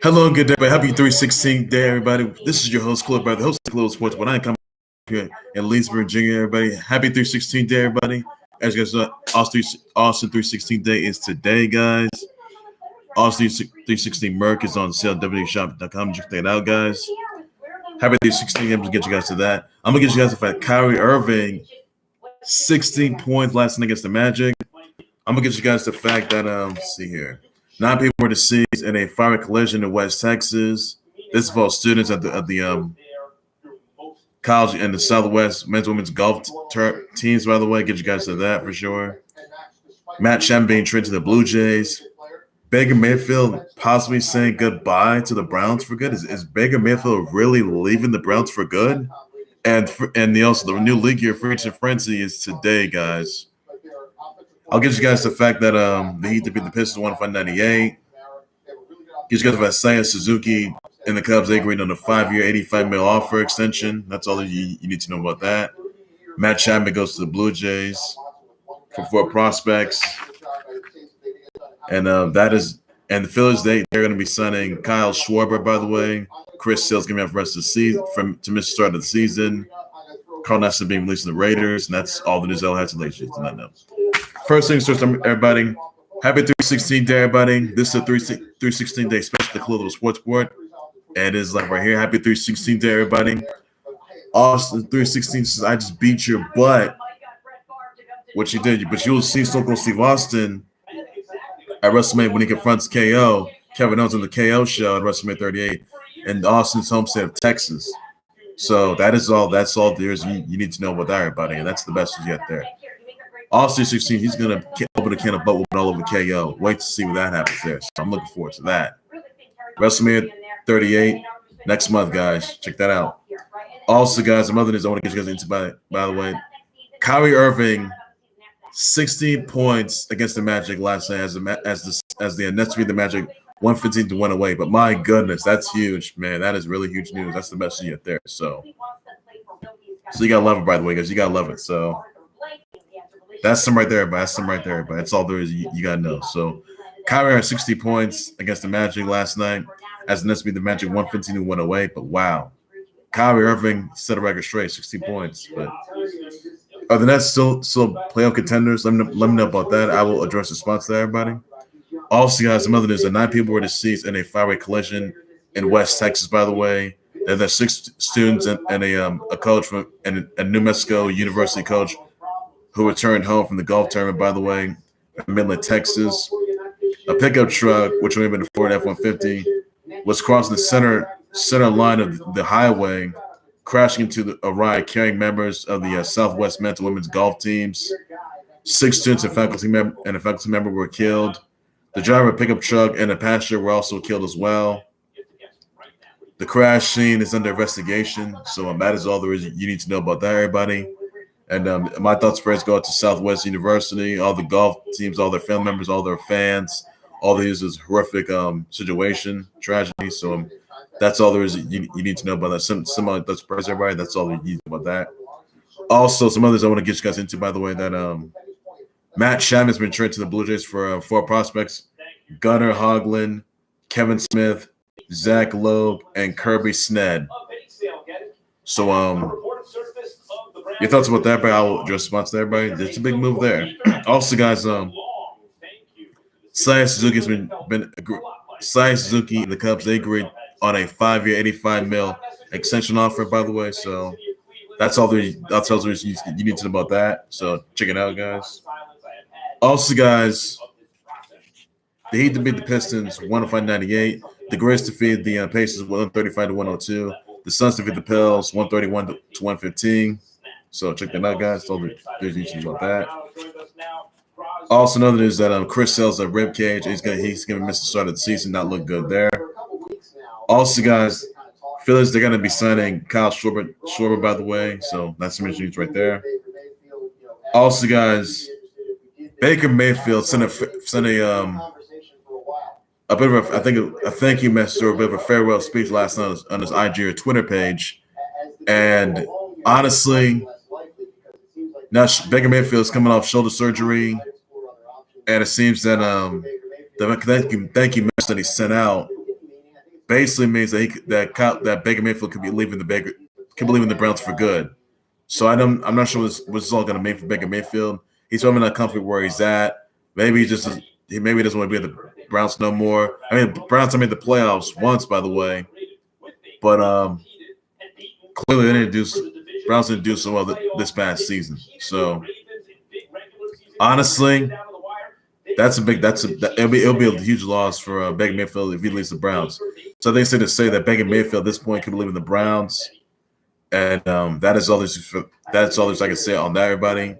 Hello and good day, everybody. Happy 316 day, everybody. This is your host, Khalil, the host of Khalil Sports. When I come here in Leesburg, Virginia, everybody. Happy 316 day, everybody. As you guys know, Austin 316 day is today, guys. Austin 316 Merc is on sale, www.shop.com. Check that out, guys. Happy 316. I'm going to get you guys to that. I'm going to get you guys the fact Kyrie Irving, 16 points last night against the Magic. I'm going to get you guys the fact that, let's see here. 9 people were deceased in a fiery collision in West Texas. This involves students at the college in the Southwest men's and women's golf teams, by the way. Get you guys to that for sure. Matt Chapman being traded to the Blue Jays. Baker Mayfield possibly saying goodbye to the Browns for good. Is Baker Mayfield really leaving the Browns for good? And the new league year free agent frenzy is today, guys. I'll get you guys the fact that the Heat to beat the Pistons 105-98. Get you guys about Seiya Suzuki and the Cubs. They agreed on a 5-year, $85 million offer extension. That's all you need to know about that. Matt Chapman goes to the Blue Jays for 4 prospects. And the Phillies, they're going to be signing Kyle Schwarber, by the way. Chris Sale's going to be out for the rest of the season, to miss the start of the season. Carl Nassib being released to the Raiders, and that's all the news I'll have to let you know. First things first, everybody. Happy 316 day, everybody. This is a 316 day special to Khalil Sports Board. And it's like right here. Happy 316 day, everybody. Austin 316 says, I just beat your butt. What you did, but you'll see Stone Cold Steve Austin at WrestleMania when he confronts KO. Kevin Owens on the KO show at WrestleMania 38 in Austin's home state of Texas. So that's all there is you need to know about that, everybody. And that's the best you get there. Austin 16, he's going to open a can of butt whooping all over KO. Wait to see what that happens there. So I'm looking forward to that. WrestleMania 38 next month, guys. Check that out. Also, guys, some other news I want to get you guys into, by the way. Kyrie Irving, 16 points against the Magic last night as the Nets beat the Magic 115 to 1 away. But my goodness, that's huge, man. That is really huge news. That's the best you get there. So you got to love it, by the way, guys. You got to love it. So that's some right there, but that's all there is you got to know. So Kyrie had 60 points against the Magic last night as the Nets beat the Magic 115 to 1 away. But wow, Kyrie Irving set a record straight, 60 points. But are the Nets still playoff contenders? Let me know about that. I will address the response to everybody. Also, guys, some other news: that 9 people were deceased in a fiery collision in West Texas. By the way, there's 6 students and a coach from a New Mexico University coach who returned home from the golf tournament, by the way, in Midland, Texas. A pickup truck, which may have been a Ford F-150, was crossing the center line of the highway, crashing into a ride carrying members of the Southwest men's and women's golf teams. 6 students and a faculty member were killed. The driver of a pickup truck and a passenger were also killed as well. The crash scene is under investigation, so that is all there is you need to know about that, everybody. And my thoughts and prayers go out to Southwest University, all the golf teams, all their family members, all their fans. All there is horrific situation, tragedy. So that's all there is you need to know about that. Some thoughts and prayers, everybody. That's all you need to know about that. Also, some others I want to get you guys into, by the way, that Matt Chapman has been traded to the Blue Jays for 4 prospects: Gunnar, Haglund, Kevin Smith, Zach Logue, and Kirby Snead. So your thoughts about that, but I will address response to everybody. It's a big move there. Also, guys, Seiya Suzuki and the Cubs, they agreed on a 5-year, $85 million extension offer, by the way. So that's all you need to know about that. So check it out, guys. Also, guys, the Heat to beat the Pistons 105-98. The Grizz defeated the Pacers 135 to 102. The Suns defeated the Pels 131 to 115. So check that out, guys. All there's news about that. Also, another news that Chris Sale's a rib cage. He's gonna miss the start of the season. Not look good there. Also, guys, Phillies, they're gonna be signing Kyle Schwarber, by the way. So that's some news right there. Also, guys, Baker Mayfield sent a bit of a thank you message or a bit of a farewell speech last night on his IG or Twitter page. And honestly, now Baker Mayfield is coming off shoulder surgery, and it seems that the thank you message that he sent out basically means that Baker Mayfield could be leaving the Browns for good. So I'm not sure what's this all going to mean for Baker Mayfield. He's probably not comfortable where he's at. Maybe he doesn't want to be at the Browns no more. I mean, the Browns have made the playoffs once, by the way, but clearly Browns didn't do so well this past season. So honestly, it'll be a huge loss for Baker Mayfield if he leaves the Browns. So they say that Baker Mayfield at this point could be leaving the Browns, and that's all there's I can say on that, everybody.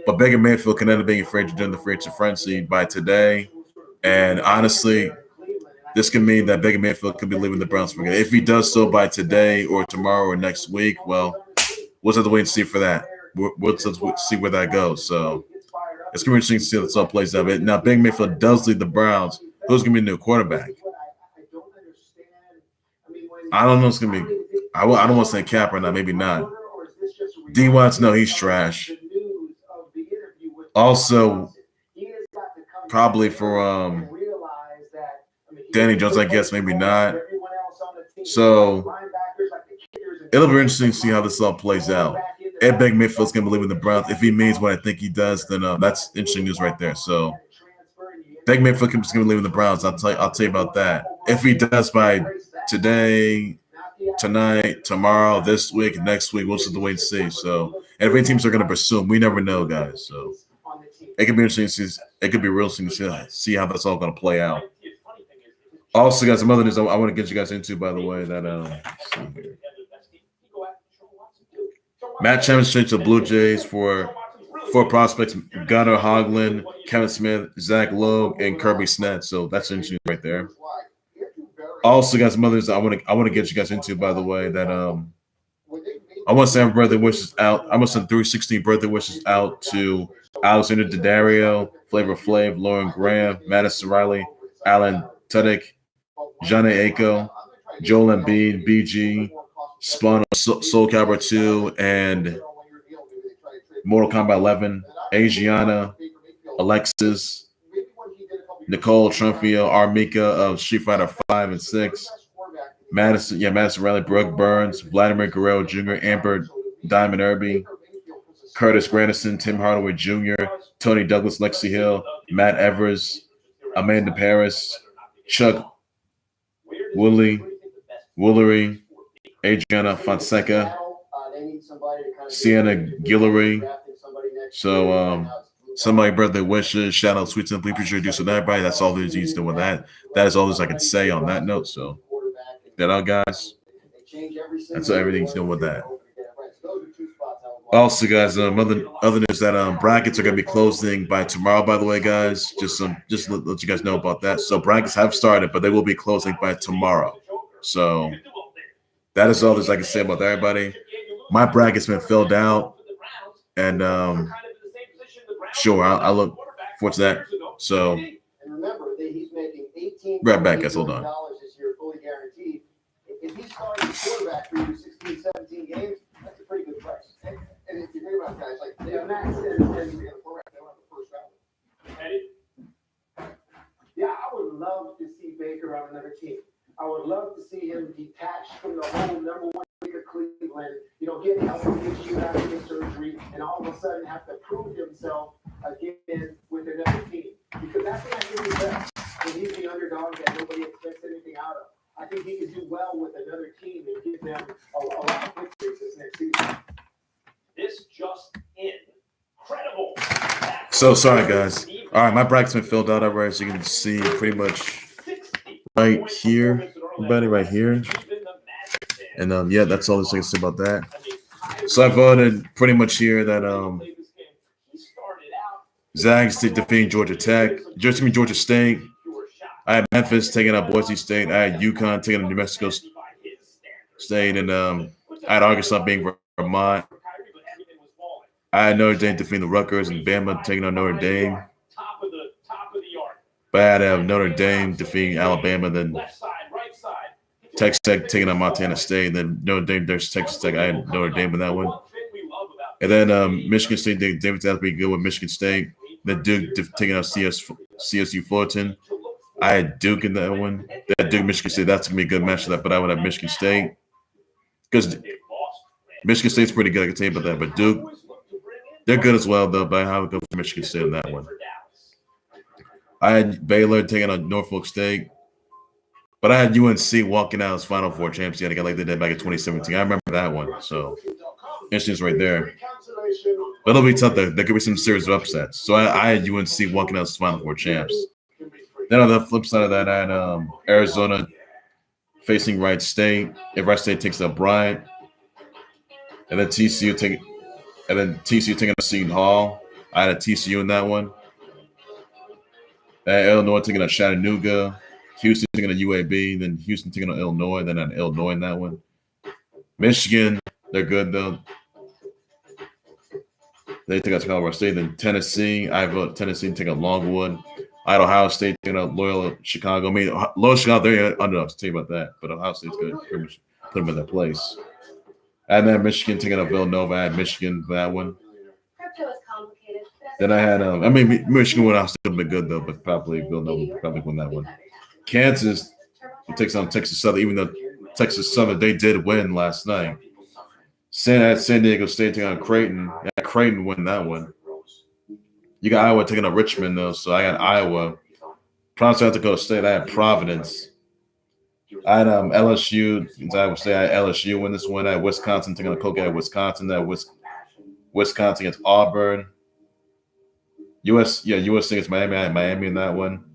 But Baker Mayfield can end up being a free agent during the free agent frenzy by today, and honestly, this can mean that Baker Mayfield could be leaving the Browns for good. If he does so by today or tomorrow or next week, well, we'll have to wait and see for that. We'll see where that goes. So it's going to be interesting to see how this all plays out. But now, Baker Mayfield does leave the Browns. Who's going to be the new quarterback? I don't know. It's going to be. I don't want to say Cap or not. Maybe not. D wants to know he's trash. Also, probably for Danny Jones, I guess, maybe not. So it'll be interesting to see how this all plays out. If Baker Mayfield's going to believe in the Browns, if he means what I think he does, then that's interesting news right there. So Baker Mayfield's going to believe in the Browns. I'll tell you about that. If he does by today, tonight, tomorrow, this week, next week, we'll just have to wait and see. So, and if any teams are going to pursue him, we never know, guys. So it could be interesting to see. It could be real interesting to see how that's all going to play out. Also, guys, some other news I want to get you guys into, by the way, that let's see here. Matt Chapman straight to the Blue Jays for prospects: Gunnar, Haglund, Kevin Smith, Zach Logue, and Kirby Snead. So that's interesting right there. Also, guys, some others I want to get you guys into, by the way, that I want to send birthday wishes out. I want to send 316 birthday wishes out to Alexandria, Daddario, Flavor Flav, Lauren Graham, Madison Riley, Alan Tudyk, Jhene Aiko, Joel Embiid, BG, Spawn, Soul Calibur 2, and Mortal Kombat 11, Ajiona, Alexis, Nicole, Trunfio, Mika of Street Fighter 5 and 6, Madison Riley, Brooke Burns, Vladimir Guerrero Jr., Amber Diamond Irby, Curtis Grandison, Tim Hardaway Jr., Tony Douglas, Lexi Hill, Matt Evers, Amanda Paris, Chuck Woolery, Adriana Fonseca, Sienna Guillory. So somebody birthday wishes, shout out Sweet Simply, appreciate you so that everybody. That's all there's needs to with that. That is all I can say on that note. So that out, guys. That's everything's doing with that. Also, guys, other news that brackets are gonna be closing by tomorrow. By the way, guys, just let you guys know about that. So brackets have started, but they will be closing by tomorrow. So that is all I can say about that, everybody. My bracket's been filled out, and sure, I'll look forward to that. So right back, guys. Hold on. If he's starting the quarterback for you 16, 17 games, that's a pretty good price. And if you think about guys like Max said, they want the first round. Yeah, I would love to see Baker on another team. I would love to see him detached from the whole number one pick of Cleveland, get healthy issue after the surgery, and all of a sudden have to prove himself again with another team. Because that's what I think is best. When he's the underdog that nobody expects anything out of. I think he could do well with another team and give them a lot of victories this next season. This just incredible. So sorry, guys. All right, my bracket's been filled out already, so you can see pretty much right here, everybody, right here. And that's all I can say about that. So I voted pretty much here that Zags defeating Georgia State. I had Memphis taking out Boise State. I had UConn taking out New Mexico State, and I had Arkansas being Vermont. I had Notre Dame defeating the Rutgers and Bama taking out Notre Dame. But I had Notre Dame defeating Alabama, then Texas Tech taking out Montana State, then Notre Dame versus Texas Tech. I had Notre Dame in that one. And then Michigan State, David to be good with Michigan State. Then Duke taking out CSU Fullerton. I had Duke in that one. That Duke Michigan State. That's gonna be a good match for that. But I would have Michigan State because Michigan State's pretty good. I can tell you about that. But Duke, they're good as well though. But I would go for Michigan State in that one. I had Baylor taking on Norfolk State. But I had UNC walking out as Final Four champs yet again, like they did back in 2017. I remember that one. So, interesting's right there. But it'll be tough. There could be some serious upsets. So, I had UNC walking out as Final Four champs. Then on the flip side of that, I had Arizona facing Wright State. If Wright State takes up Bryant, and then TCU taking on Seton Hall. I had a TCU in that one. Illinois taking on Chattanooga. Houston taking on UAB, then Houston taking on Illinois, then on Illinois in that one. Michigan, they're good though. They take out Colorado State, then Tennessee. I vote Tennessee taking on Longwood. I had Ohio State taking out Loyola Chicago. I mean, Loyola Chicago, they're underdogs. I'll tell you about that. But Ohio State's going to pretty much put them in their place. And then Michigan taking out Villanova. I had Michigan for that one. Then I had, Michigan would have still been good though, but probably Villanova would probably win that one. Kansas takes on Texas Southern, even though Texas Southern, they did win last night. San Diego State taking on Creighton. Yeah, Creighton win that one. You got Iowa taking on Richmond, though, so I got Iowa. South Dakota State, I had Providence. I had LSU. Iowa State, I had LSU win this one. I had Wisconsin taking on Colgate at Wisconsin. I had Wisconsin against Auburn. USC against Miami. I had Miami in that one.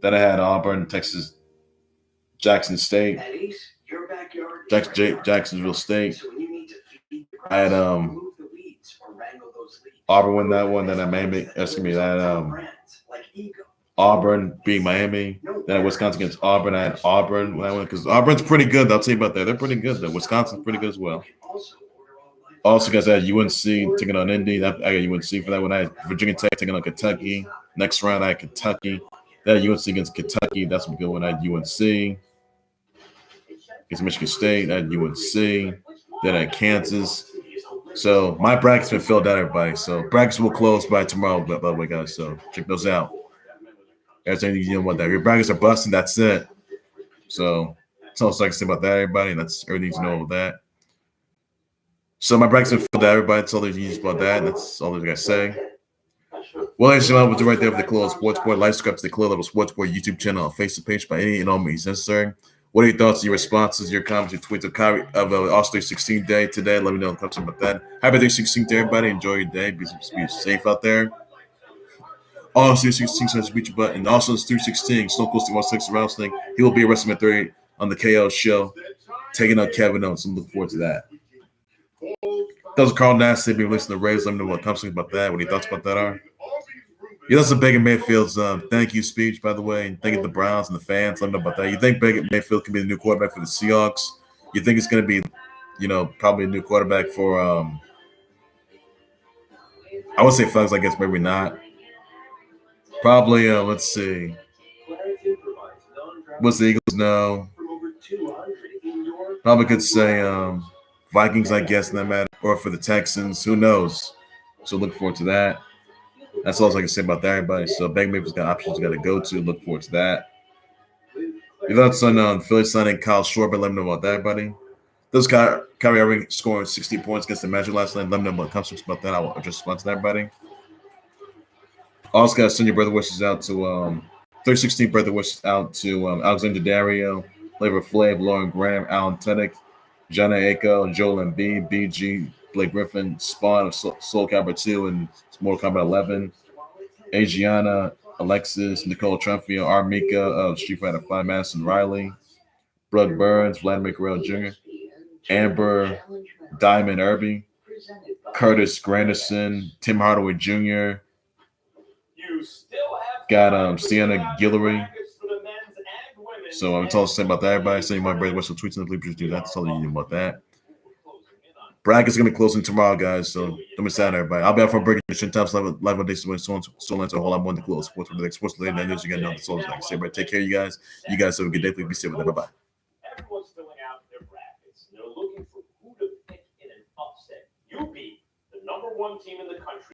Then I had Auburn, Texas, Jackson State, Jacksonville State. I had Auburn win that one. Then I had Auburn beating Miami. Then I had Wisconsin against Auburn. I had Auburn when I went because Auburn's pretty good. I'll tell you about that. They're pretty good though. Wisconsin's pretty good as well. Also, guys, I had UNC taking on Indy. I got UNC for that one. I had Virginia Tech taking on Kentucky. Next round, I had Kentucky. Then I had UNC against Kentucky. That's a good one. I had UNC against Michigan State. I had UNC. Then I had Kansas. So my bracket's been filled out, everybody. So brackets will close by tomorrow, by the way, guys. So check those out. That's anything you don't want that. If your brackets are busting, that's it. So that's all I can say about that, everybody. That's everything to know about that. So my bracket's been filled out, everybody. That's all there's news about that. That's all I got to say. Well, ladies and gentlemen, we'll do right there for the Khalil Sports Board. Like, subscribe to the Khalil Level Sports Board YouTube channel on Facebook page by any and all means necessary. What are your thoughts, your responses, your comments, your tweets of Kyrie of All-Star 316 Day today? Let me know in the comments about that. Happy 316 to everybody. Enjoy your day. Be safe out there. All-Star 316 says beat your butt. And also it's 316. Stone Cold Steve 16 Wrestling. He will be arrested at 30 on the KO show, taking on Kevin Owens. I'm looking forward to that. That was Carl Nassib. Be listening to Rays. Let me know what comes about that. What your thoughts about that are. Yeah, that's Baker Mayfield's thank you speech, by the way, and thanking the Browns and the fans. Let me know about that. You think Baker Mayfield can be the new quarterback for the Seahawks? You think it's going to be, probably a new quarterback for, I would say Flags, I guess maybe not. Probably, let's see. What's the Eagles? No. Probably could say Vikings, I guess, in that matter, or for the Texans. Who knows? So look forward to that. That's all I can say about that, everybody. So Baker Mayfield's got options got to go to. Look forward to that. Your thoughts on Phillies signing Kyle Schwarber? Let me know about that, everybody. Those Kyrie Irving scoring 60 points against the Magic last night. Let me know what comes about that. I'll just respond to that, everybody. Also, got to send your brother wishes out to 316 brother wishes out to Alexandria Daddario, Flavor Flav, Lauren Graham, Alan Tudyk, Jhene, Aiko, Joel Embiid, BG, Blake Griffin, Spawn of Soul Calibur 2 and Mortal Kombat 11, Ajiona, Alexis, Nicole Trunfio, Mika of Street Fighter 5, Madison Riley, Brooke Burns, Vladimir Guerrero Jr., Amber, Diamond Irby, Curtis Granderson, Tim Hardaway Jr., got Sienna Guillory. So I'm told to say about that, everybody. Send my brother Western tweets and please do that. That's all you need about that. Bracket's going to be closing tomorrow, guys. So don't miss out, everybody. I'll be out for breaking the Shin Times live on days so on to a whole lot more than close. Sports with the next sports related news. You got to know the souls. Like I say, everybody, take care, you guys. You guys have a good day. Please be safe with that. Bye bye. Everyone's filling out their brackets. They're looking for who to pick in an upset. You beat the #1 team in the country.